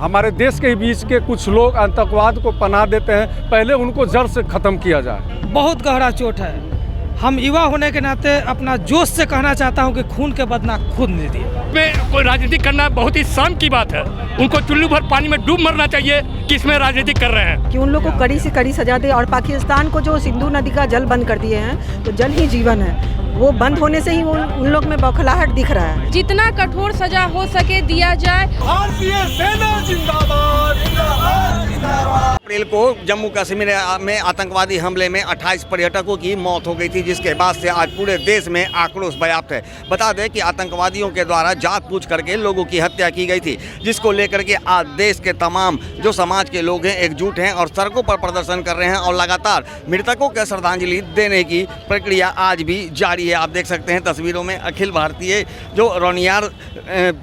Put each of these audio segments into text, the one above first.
हमारे देश के बीच के कुछ लोग आतंकवाद को पनाह देते हैं, पहले उनको जड़ से ख़त्म किया जाए। बहुत गहरा चोट है। हम युवा होने के नाते अपना जोश से कहना चाहता हूं कि खून के बदला खुद नहीं दिए। में कोई राजनीति करना बहुत ही शर्म की बात है। उनको चुल्लू भर पानी में डूब मरना चाहिए कि इसमें राजनीति कर रहे हैं। कि उन लोग को कड़ी से कड़ी सजा दे। और पाकिस्तान को जो सिंधु नदी का जल बंद कर दिए हैं, तो जल ही जीवन है, वो बंद होने से ही उन लोग में बौखलाहट दिख रहा है। जितना कठोर सजा हो सके दिया जाए। भारतीय सेना जिंदाबाद। अप्रैल को जम्मू कश्मीर में आतंकवादी हमले में 28 पर्यटकों की मौत हो गई थी, जिसके बाद से आज पूरे देश में आक्रोश व्याप्त है। बता दें कि आतंकवादियों के द्वारा जात पूछ करके लोगों की हत्या की गई थी, जिसको लेकर के आज देश के तमाम जो समाज के लोग हैं एकजुट हैं और सड़कों पर प्रदर्शन कर रहे हैं और लगातार मृतकों को श्रद्धांजलि देने की प्रक्रिया आज भी जारी है। आप देख सकते हैं तस्वीरों में अखिल भारतीय जो रौनियार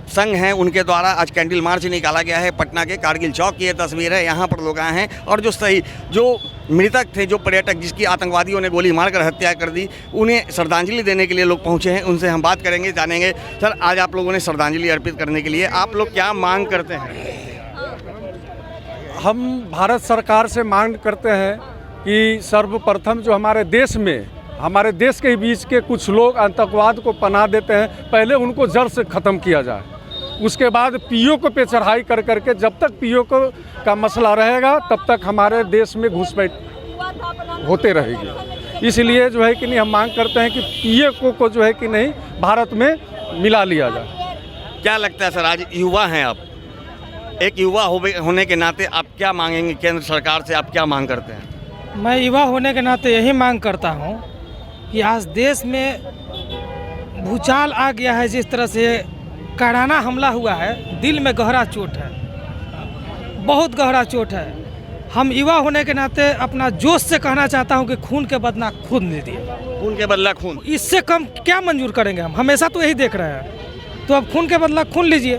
संघ हैं उनके द्वारा आज कैंडल मार्च निकाला गया है। पटना के कारगिल चौक की ये तस्वीर है। यहाँ पर लोग आए हैं और जो मृतक थे, जो पर्यटक जिसकी आतंकवादियों ने गोली मारकर हत्या कर दी, उन्हें श्रद्धांजलि देने के लिए लोग पहुंचे हैं। उनसे हम बात करेंगे, जानेंगे। सर, आज आप लोगों ने श्रद्धांजलि अर्पित करने के लिए आप लोग क्या मांग करते हैं? हम भारत सरकार से मांग करते हैं कि सर्वप्रथम जो हमारे देश के बीच के कुछ लोग आतंकवाद को पनाह देते हैं, पहले उनको जड़ से ख़त्म किया जाए। उसके बाद पीओके पे चढ़ाई कर करके, जब तक पीओके का मसला रहेगा तब तक हमारे देश में घुसपैठ होते रहेगी। इसलिए जो है कि नहीं, हम मांग करते हैं कि पीओके को जो है कि नहीं भारत में मिला लिया जाए। क्या लगता है सर, आज युवा हैं आप, एक युवा होने के नाते आप क्या मांगेंगे? केंद्र सरकार से आप क्या मांग करते हैं? मैं युवा होने के नाते यही मांग करता हूं कि आज देश में भूचाल आ गया है। जिस तरह से काराना हमला हुआ है, दिल में गहरा चोट है, बहुत गहरा चोट है। हम युवा होने के नाते अपना जोश से कहना चाहता हूं कि खून के बदला खुद नहीं दिए। खून के बदला खून, इससे कम क्या मंजूर करेंगे? हम हमेशा तो यही देख रहे हैं। तो अब खून के बदला खून लीजिए।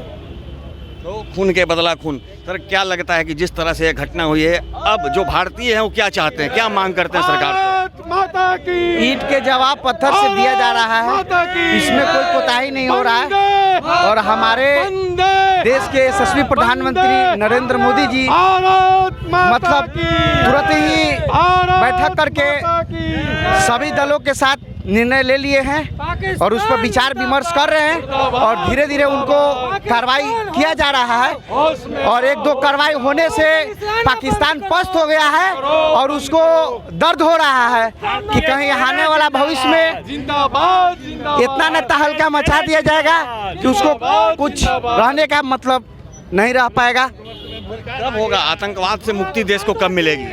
तो खून के बदला खून। सर, क्या लगता है कि जिस तरह से ये घटना हुई है, अब जो भारतीय हैं वो क्या चाहते हैं, क्या मांग करते हैं सरकार से? माता की ईंट के जवाब पत्थर से दिया जा रहा है। इसमें कोई कोताही नहीं हो रहा है। और हमारे देश के यशस्वी प्रधानमंत्री नरेंद्र मोदी जी मतलब तुरंत ही बैठक करके सभी दलों के साथ निर्णय ले लिए हैं और उस पर विचार विमर्श कर रहे हैं और धीरे धीरे उनको कार्रवाई किया जा रहा है। और एक दो कार्रवाई होने से पाकिस्तान पस्त हो गया है और उसको दर्द हो रहा है कि कहीं आने वाला भविष्य में इतना न तहलका मचा दिया जाएगा कि उसको कुछ रहने का मतलब नहीं रह पाएगा। कब होगा आतंकवाद से मुक्ति? देश को कब मिलेगी?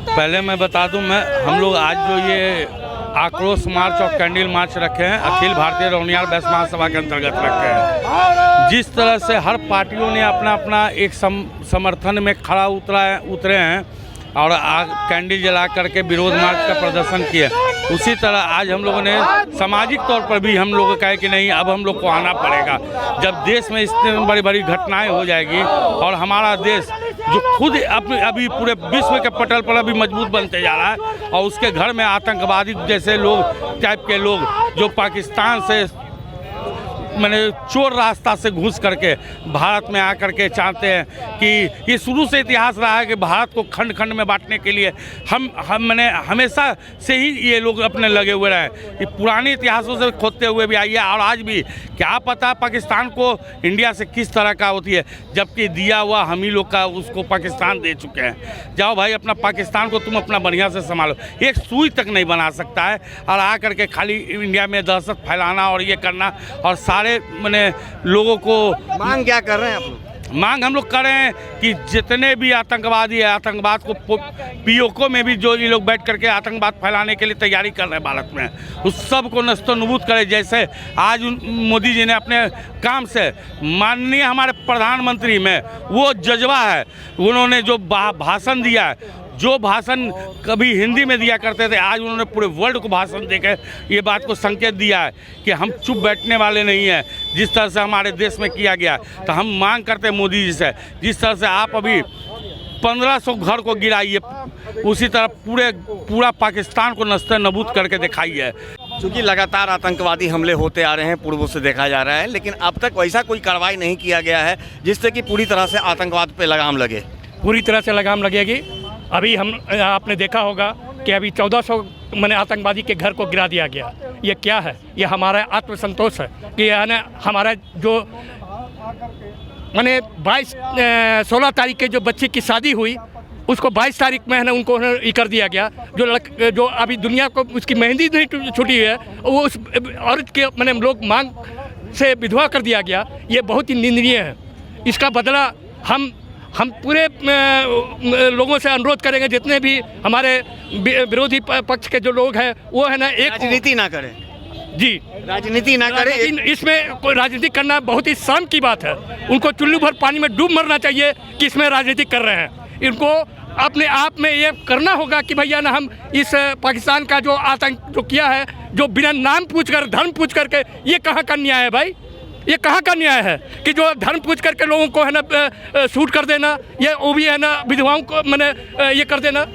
पहले मैं बता दूं, हम लोग आज जो ये आक्रोश मार्च और कैंडल मार्च रखे हैं, अखिल भारतीय रौनियार वैश्य महासभा के अंतर्गत रखे हैं। जिस तरह से हर पार्टियों ने अपना अपना एक समर्थन में खड़ा उतरे हैं और कैंडल जला करके विरोध मार्च का प्रदर्शन किया, उसी तरह आज हम लोगों ने सामाजिक तौर पर भी हम लोग कहे कि नहीं, अब हम लोग को आना पड़ेगा। जब देश में इतनी बड़ी बड़ी घटनाएं हो जाएगी और हमारा देश जो खुद अभी पूरे विश्व के पटल पर अभी मजबूत बनते जा रहा है और उसके घर में आतंकवादी जैसे लोग टाइप के लोग जो पाकिस्तान से मैंने चोर रास्ता से घुस करके भारत में आकर के चाहते हैं कि ये शुरू से इतिहास रहा है कि भारत को खंड खंड में बांटने के लिए मैंने हमेशा से ही ये लोग अपने लगे हुए रहे। ये पुराने इतिहासों से खोदते हुए भी आई है और आज भी क्या पता पाकिस्तान को इंडिया से किस तरह का होती है, जबकि दिया हुआ हम ही लोग का उसको पाकिस्तान दे चुके हैं। जाओ भाई, अपना पाकिस्तान को तुम अपना बढ़िया से संभालो। एक सुई तक नहीं बना सकता है और आकर के खाली इंडिया में दहशत फैलाना और ये करना और सारे मैंने लोगों को मांग क्या कर रहे हैं आप लोग? मांग हम लोग कर रहे हैं कि जितने भी आतंकवादी है, आतंकवाद को पीओके में भी जो ये लोग बैठ करके आतंकवाद फैलाने के लिए तैयारी कर रहे हैं भारत में, उस सब को नस्तोन्नबूत करें। जैसे आज मोदी जी ने अपने काम से, माननीय हमारे प्रधानमंत्री में वो जज्बा है, उन्होंने जो भाषण दिया है, जो भाषण कभी हिंदी में दिया करते थे, आज उन्होंने पूरे वर्ल्ड को भाषण देकर ये बात को संकेत दिया है कि हम चुप बैठने वाले नहीं हैं। जिस तरह से हमारे देश में किया गया, तो हम मांग करते हैं मोदी जी से, जिस तरह से आप अभी 1500 घर को गिराइए, उसी तरह पूरा पाकिस्तान को नस्ते नबूद करके दिखाइए। चूँकि लगातार आतंकवादी हमले होते आ रहे हैं, पूर्वों से देखा जा रहा है, लेकिन अब तक वैसा कोई कार्रवाई नहीं किया गया है जिससे कि पूरी तरह से आतंकवाद पे लगाम लगे। पूरी तरह से लगाम लगेगी। अभी आपने देखा होगा कि अभी 1400 मैंने आतंकवादी के घर को गिरा दिया गया। ये क्या है? ये हमारा आत्मसंतोष है कि यानी हमारा जो मैंने 16 तारीख के जो बच्चे की शादी हुई उसको 22 तारीख में है ना उनको ये कर दिया गया। जो अभी दुनिया को उसकी मेहंदी नहीं छूटी है वो उस औरत के मैंने लोग मांग से विधवा कर दिया गया। ये बहुत ही निंदनीय है। इसका बदला हम पूरे लोगों से अनुरोध करेंगे, जितने भी हमारे विरोधी पक्ष के जो लोग हैं वो है ना एक राजनीति ना करें जी, राजनीति ना करें। इसमें कोई राजनीति करना बहुत ही शर्म की बात है। उनको चुल्लू भर पानी में डूब मरना चाहिए कि इसमें राजनीति कर रहे हैं। इनको अपने आप में ये करना होगा कि भैया ना हम इस पाकिस्तान का जो आतंक जो किया है, जो बिना नाम पूछकर धर्म पूछ करके, ये कहाँ का न्याय है भाई? ये कहाँ का न्याय है कि जो धर्म पूछ करके लोगों को है ना शूट कर देना, ये वो भी है ना विधवाओं को मैंने ये कर देना।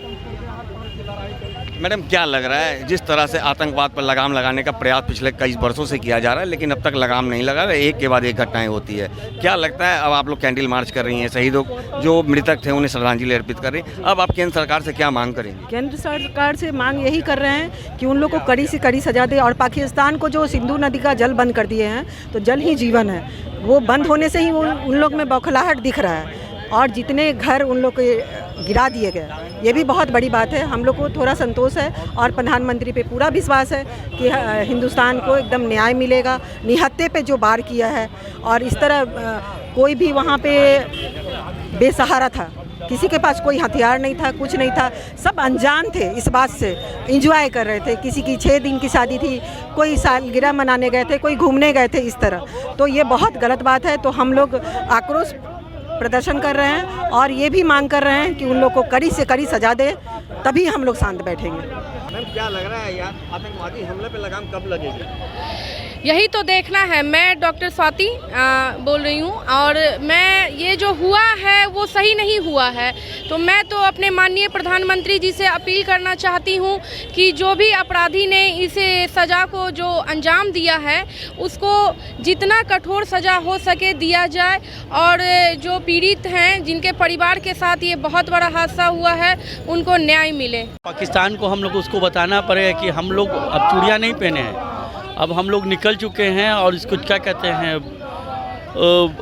मैडम क्या लग रहा है, जिस तरह से आतंकवाद पर लगाम लगाने का प्रयास पिछले कई वर्षों से किया जा रहा है लेकिन अब तक लगाम नहीं लगा, एक के बाद एक घटनाएं होती है, क्या लगता है अब आप लोग कैंडल मार्च कर रही हैं, शहीदों जो मृतक थे उन्हें श्रद्धांजलि अर्पित कर रही हैं, अब आप केंद्र सरकार से क्या मांग करेंगे? केंद्र सरकार से मांग यही कर रहे हैं कि उन लोग को कड़ी से कड़ी सजा दे और पाकिस्तान को जो सिंधु नदी का जल बंद कर दिए हैं, तो जल ही जीवन है, वो बंद होने से ही उन लोग में बौखलाहट दिख रहा है और जितने घर उन लोग के गिरा दिए गए, ये भी बहुत बड़ी बात है। हम लोग को थोड़ा संतोष है और प्रधानमंत्री पे पूरा विश्वास है कि हिंदुस्तान को एकदम न्याय मिलेगा। निहत्थे पे जो वार किया है और इस तरह कोई भी वहाँ पे बेसहारा था, किसी के पास कोई हथियार नहीं था, कुछ नहीं था, सब अनजान थे, इस बात से एंजॉय कर रहे थे। किसी की 6 दिन की शादी थी, कोई सालगिरह मनाने गए थे, कोई घूमने गए थे, इस तरह। तो ये बहुत गलत बात है। तो हम लोग आक्रोश प्रदर्शन कर रहे हैं और ये भी मांग कर रहे हैं कि उन लोग को कड़ी से कड़ी सजा दे, तभी हम लोग शांत बैठेंगे। मैम क्या लग रहा है यार, आतंकवादी हमले पे लगाम कब लगेगी? यही तो देखना है। मैं डॉक्टर स्वाति बोल रही हूँ और मैं ये जो हुआ है वो सही नहीं हुआ है, तो मैं तो अपने माननीय प्रधानमंत्री जी से अपील करना चाहती हूँ कि जो भी अपराधी ने इसे सज़ा को जो अंजाम दिया है उसको जितना कठोर सज़ा हो सके दिया जाए और जो पीड़ित हैं, जिनके परिवार के साथ ये बहुत बड़ा हादसा हुआ है, उनको न्याय मिले। पाकिस्तान को हम लोग उसको बताना पड़ेगा कि हम लोग अब चूड़ियाँ नहीं पहने हैं, अब हम लोग निकल चुके हैं और इसको क्या कहते हैं,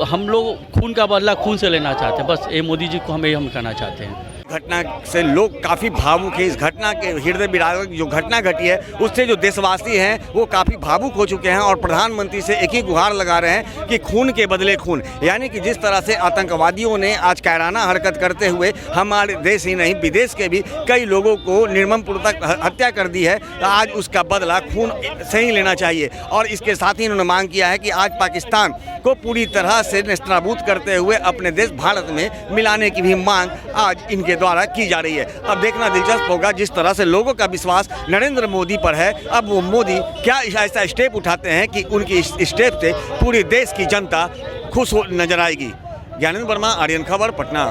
हम लोग खून का बदला खून से लेना चाहते हैं। बस ये मोदी जी को हम कहना चाहते हैं। घटना से लोग काफ़ी भावुक हैं। इस घटना के हृदय विदारक जो घटना घटी है उससे जो देशवासी हैं वो काफ़ी भावुक हो चुके हैं और प्रधानमंत्री से एक ही गुहार लगा रहे हैं कि खून के बदले खून, यानी कि जिस तरह से आतंकवादियों ने आज कायराना हरकत करते हुए हमारे देश ही नहीं विदेश के भी कई लोगों को निर्ममपूर्वक हत्या कर दी है, तो आज उसका बदला खून से ही लेना चाहिए। और इसके साथ ही इन्होंने मांग किया है कि आज पाकिस्तान को पूरी तरह से नेस्तनाबूद करते हुए अपने देश भारत में मिलाने की भी मांग आज इनके द्वारा की जा रही है। अब देखना दिलचस्प होगा जिस तरह से लोगों का विश्वास नरेंद्र मोदी पर है, अब वो मोदी क्या ऐसा स्टेप उठाते हैं कि उनकी इस स्टेप से पूरे देश की जनता खुश नजर आएगी। ज्ञानेंद्र वर्मा, आर्यन खबर, पटना।